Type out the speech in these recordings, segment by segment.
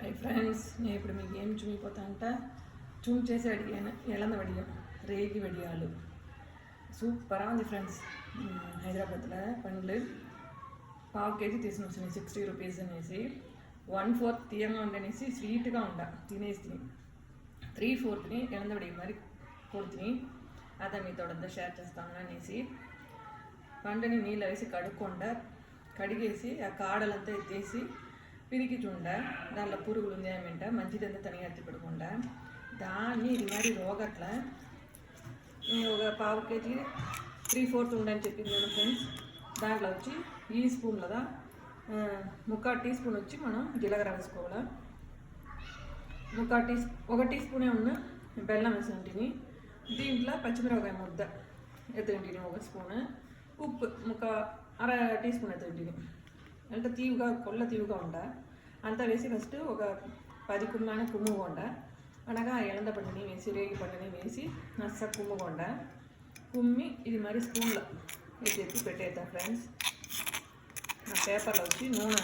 Hi friends, నేను ఇప్పుడు మీకు ఏం చూపిపోతా అంటే చేసి అడిగాను ఎలంద వడియం రేగి వడియాలు సూపరాக ఉంది ఫ్రెండ్స్. హైదరాబాద్లో పండ్లు పావు కేజీ తీసుకుని వచ్చినాయి 60 రూపీస్ అనేసి. 1/4 తీయంగా ఉండనేసి స్వీట్గా ఉండ తినేసి 3/4 ఎలంద వడియం మరి కొడుతుని అదే మీతోడంతా షేర్ చేస్తాను అనేసి పండుని నీళ్ళు వేసి కడిగేసి ఆ కాడలంతా ఎత్తేసి పిరికి చూడ దాంట్లో పురుగులు ఉందేమంట మంచిదంతా తనిగా ఎత్తి పెడకుండా దాన్ని ఇది మరి రోగట్ల ఒక పావు కేజీ 3/4 ఉండని చెప్పింది కదా ఫ్రెండ్స్. దాంట్లో వచ్చి ఈ స్పూన్లదా 1/4 టీ స్పూన్ వచ్చి మనం జీలకర్ర వేసుకోవాలి. 1 టీ స్పూనే ఉన్న బెల్లం వేసి ఉంటుంది. దీంట్లో పచ్చిమిరపకాయ ముద్ద ఎత్తుంటుంది 1 స్పూన్. ఉప్పు 1/2 టీ స్పూన్ ఎత్తుంటుంది. అంటే కొల్ల తీవుగా ఉండ అంతా వేసి ఫస్ట్ ఒక 10 కుమ్మాన కుమ్ముగొండ అనగా ఎలంద పండుని వేసి రేగి పండుని వేసి నస్స కుమ్ముగొండ కుమ్మి ఇది మరి స్పూన్లో ఎత్తి పెట్టేద్దాం ఫ్రెండ్స్. నా పేపర్లో వచ్చి నూనె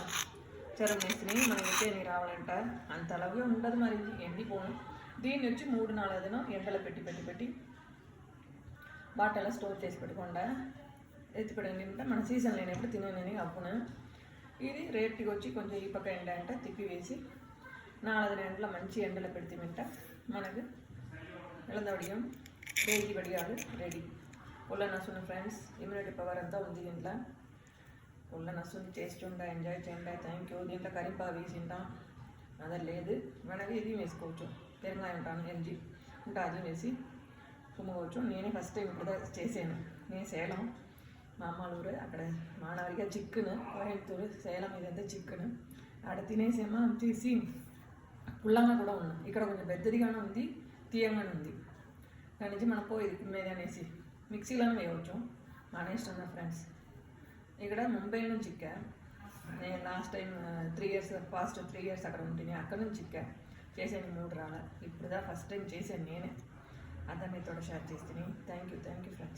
చరం వేసినాయి మనం ఎత్తేని రావాలంట అంత అలాగే ఉండదు మరి ఎండిపోను. దీన్ని వచ్చి 3-4 దినం ఎండలో పెట్టి బాటలో స్టోర్ చేసి పెట్టకుండా ఎత్తిపెట్టండి అంటే మన సీజన్ లేనప్పుడు తినేనని అప్పును. ఇది రేట్కి వచ్చి కొంచెం ఈ పక్క ఎండ అంటే తిప్పి వేసి 4 గంటల మంచి ఎండలో పెడితేమంట మనకు ఎలంద వడియం రేగి వడియాలు రెడీ. పుల్ల నసును ఫ్రెండ్స్, ఇమ్యూనిటీ పవర్ అంతా ఉంది దీంట్లో. పుల్ల నసుని టేస్ట్ ఉండ ఎంజాయ్ చేయండి. Thank you. దీంట్లో కరింపాకు వేసింటాం అదే లేదు మనకి ఇది వేసుకోవచ్చు. పెరుగాయ ఉంటాను ఎంజీ ఇంకా అది వేసి కుమ్మవచ్చు. నేనే ఫస్ట్ టైం ఇప్పుడు చేసాను. నేను సేలం మా అమ్మ ఊరు అక్కడ మానవరిగా చిక్కును కోయంతూరు సేలం ఇదంతా చిక్కును ఆడ తినేసేమో తీసి పుల్లంగా కూడా ఉన్నాం. ఇక్కడ కొంచెం పెద్దదిగానే ఉంది, తీయంగానే ఉంది. దాని నుంచి మనం పోయి మీద అనేసి మిక్సీలోనే వేయవచ్చు. మన ఇష్టం నా ఫ్రెండ్స్. ఇక్కడ ముంబై నుంచి చిక్కా నేను last time 3 years fast 3 years అక్కడ ఉంటుంది. అక్కడ నుంచి చిక్కా చేసాను 3 రాళ్ళ. ఇప్పుడుదా ఫస్ట్ టైం చేశాను నేనే. అదే మీతో షేర్ చేస్తాను. Thank you friends.